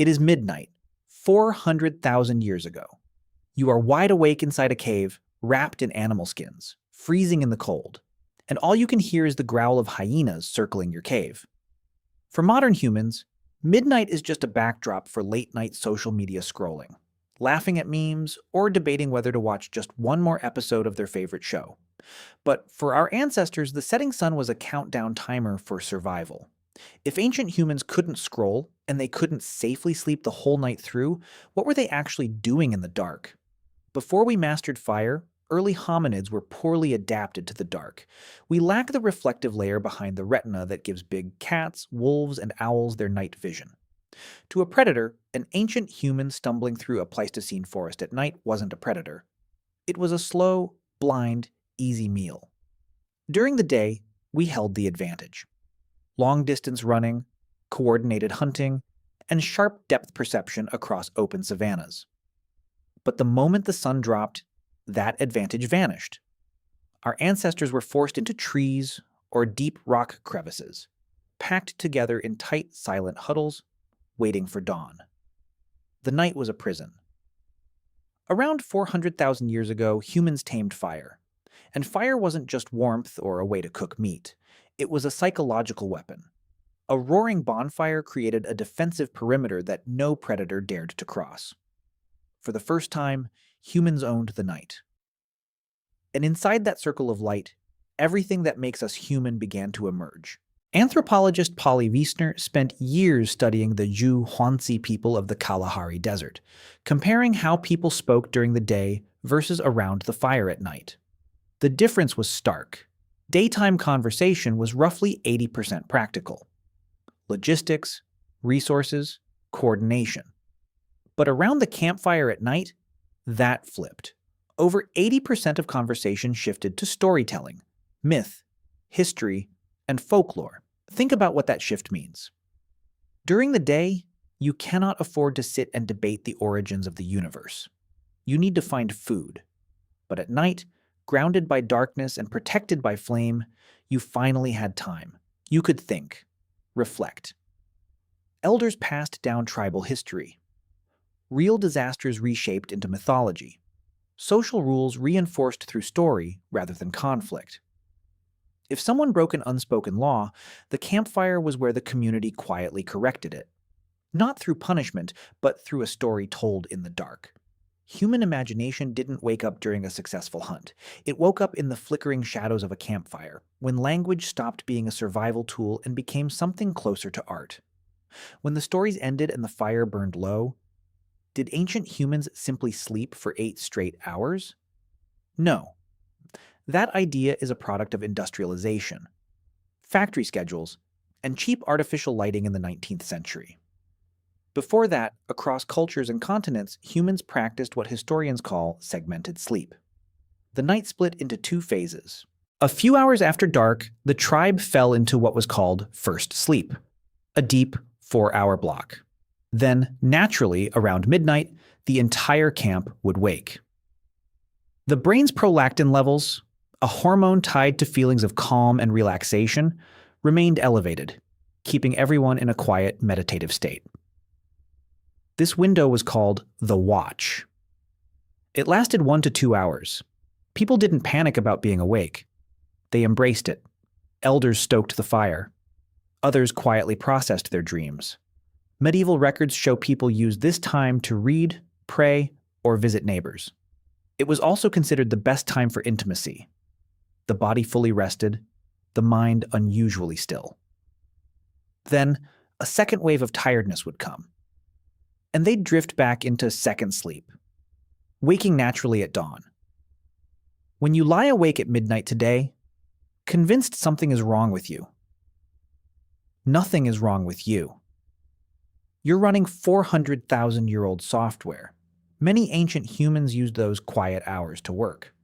It is midnight, 400,000 years ago. You are wide awake inside a cave, wrapped in animal skins, freezing in the cold, and all you can hear is the growl of hyenas circling your cave. For modern humans, midnight is just a backdrop for late-night social media scrolling, laughing at memes, or debating whether to watch just one more episode of their favorite show. But for our ancestors, the setting sun was a countdown timer for survival. If ancient humans couldn't scroll, and they couldn't safely sleep the whole night through, what were they actually doing in the dark? Before we mastered fire, early hominids were poorly adapted to the dark. We lack the reflective layer behind the retina that gives big cats, wolves, and owls their night vision. To a predator, an ancient human stumbling through a Pleistocene forest at night wasn't a predator. It was a slow, blind, easy meal. During the day, we held the advantage. Long-distance running, coordinated hunting, and sharp depth perception across open savannas. But the moment the sun dropped, that advantage vanished. Our ancestors were forced into trees or deep rock crevices, packed together in tight, silent huddles, waiting for dawn. The night was a prison. Around 400,000 years ago, humans tamed fire. And fire wasn't just warmth or a way to cook meat. It was a psychological weapon. A roaring bonfire created a defensive perimeter that no predator dared to cross. For the first time, humans owned the night. And inside that circle of light, everything that makes us human began to emerge. Anthropologist Polly Wiesner spent years studying the Ju-Huanzi people of the Kalahari Desert, comparing how people spoke during the day versus around the fire at night. The difference was stark. Daytime conversation was roughly 80% practical. Logistics, resources, coordination. But around the campfire at night, that flipped. Over 80% of conversation shifted to storytelling, myth, history, and folklore. Think about what that shift means. During the day, you cannot afford to sit and debate the origins of the universe. You need to find food. But at night, grounded by darkness and protected by flame, you finally had time. You could think, reflect. Elders passed down tribal history. Real disasters reshaped into mythology. Social rules reinforced through story rather than conflict. If someone broke an unspoken law, the campfire was where the community quietly corrected it. Not through punishment, but through a story told in the dark. Human imagination didn't wake up during a successful hunt. It woke up in the flickering shadows of a campfire, when language stopped being a survival tool and became something closer to art. When the stories ended and the fire burned low, did ancient humans simply sleep for 8 straight hours? No. That idea is a product of industrialization, factory schedules, and cheap artificial lighting in the 19th century. Before that, across cultures and continents, humans practiced what historians call segmented sleep. The night split into 2 phases. A few hours after dark, the tribe fell into what was called first sleep, a deep 4-hour block. Then, naturally, around midnight, the entire camp would wake. The brain's prolactin levels, a hormone tied to feelings of calm and relaxation, remained elevated, keeping everyone in a quiet, meditative state. This window was called the watch. It lasted 1 to 2 hours. People didn't panic about being awake. They embraced it. Elders stoked the fire. Others quietly processed their dreams. Medieval records show people used this time to read, pray, or visit neighbors. It was also considered the best time for intimacy. The body fully rested, the mind unusually still. Then, a second wave of tiredness would come. And they'd drift back into second sleep, waking naturally at dawn. When you lie awake at midnight today, convinced something is wrong with you, nothing is wrong with you. You're running 400,000-year-old software. Many ancient humans used those quiet hours to work.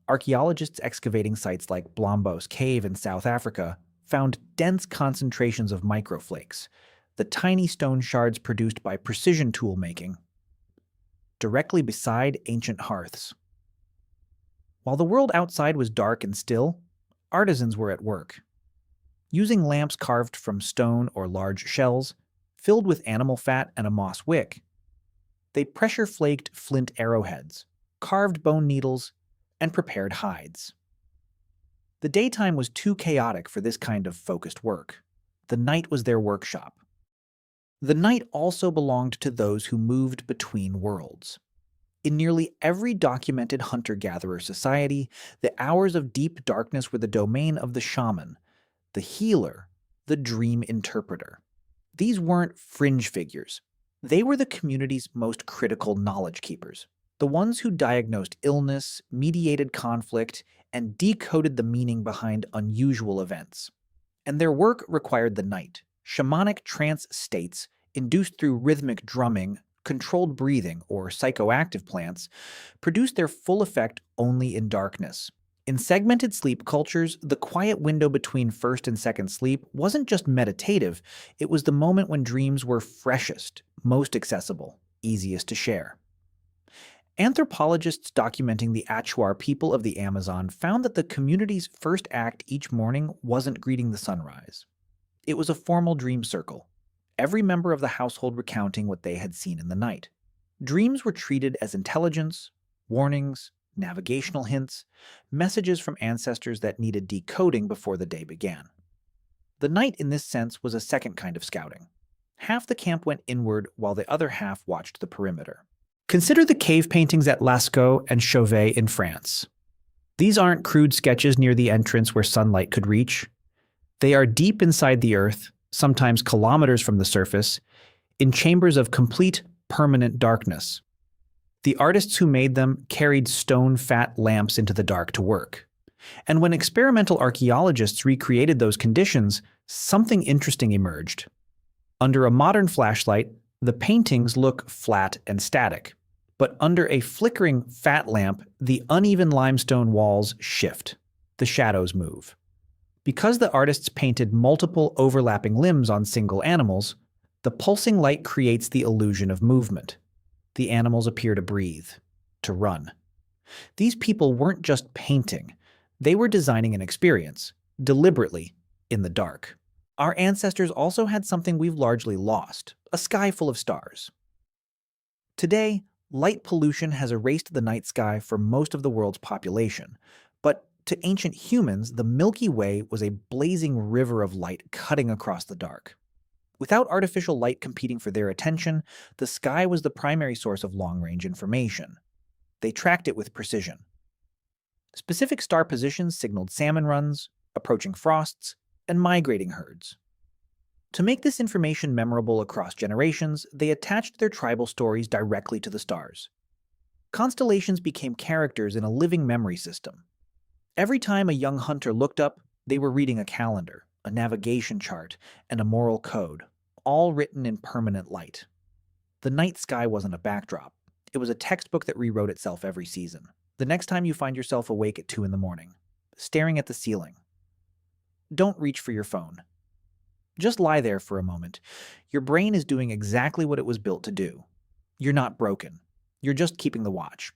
Archaeologists excavating sites like Blombos Cave in South Africa found dense concentrations of microflakes, the tiny stone shards produced by precision tool making, directly beside ancient hearths. While the world outside was dark and still, artisans were at work. Using lamps carved from stone or large shells, filled with animal fat and a moss wick. They pressure-flaked flint arrowheads, carved bone needles, and prepared hides. The daytime was too chaotic for this kind of focused work. The night was their workshop. The night also belonged to those who moved between worlds. In nearly every documented hunter-gatherer society, the hours of deep darkness were the domain of the shaman, the healer, the dream interpreter. These weren't fringe figures. They were the community's most critical knowledge keepers, the ones who diagnosed illness, mediated conflict, and decoded the meaning behind unusual events. And their work required the night, shamanic trance states induced through rhythmic drumming, controlled breathing, or psychoactive plants, produced their full effect only in darkness. In segmented sleep cultures, the quiet window between first and second sleep wasn't just meditative, it was the moment when dreams were freshest, most accessible, easiest to share. Anthropologists documenting the Achuar people of the Amazon found that the community's first act each morning wasn't greeting the sunrise. It was a formal dream circle, every member of the household recounting what they had seen in the night. Dreams were treated as intelligence, warnings, navigational hints, messages from ancestors that needed decoding before the day began. The night, in this sense, was a second kind of scouting. Half the camp went inward while the other half watched the perimeter. Consider the cave paintings at Lascaux and Chauvet in France. These aren't crude sketches near the entrance where sunlight could reach. They are deep inside the earth, sometimes kilometers from the surface, in chambers of complete, permanent darkness. The artists who made them carried stone fat lamps into the dark to work. And when experimental archaeologists recreated those conditions, something interesting emerged. Under a modern flashlight, the paintings look flat and static. But under a flickering fat lamp, the uneven limestone walls shift. The shadows move. Because the artists painted multiple overlapping limbs on single animals, the pulsing light creates the illusion of movement. The animals appear to breathe, to run. These people weren't just painting. They were designing an experience, deliberately, in the dark. Our ancestors also had something we've largely lost, a sky full of stars. Today, light pollution has erased the night sky for most of the world's population, but to ancient humans, the Milky Way was a blazing river of light cutting across the dark. Without artificial light competing for their attention, the sky was the primary source of long-range information. They tracked it with precision. Specific star positions signaled salmon runs, approaching frosts, and migrating herds. To make this information memorable across generations, they attached their tribal stories directly to the stars. Constellations became characters in a living memory system. Every time a young hunter looked up, they were reading a calendar, a navigation chart, and a moral code, all written in permanent light. The night sky wasn't a backdrop. It was a textbook that rewrote itself every season. The next time you find yourself awake at 2 a.m, staring at the ceiling, don't reach for your phone. Just lie there for a moment. Your brain is doing exactly what it was built to do. You're not broken. You're just keeping the watch.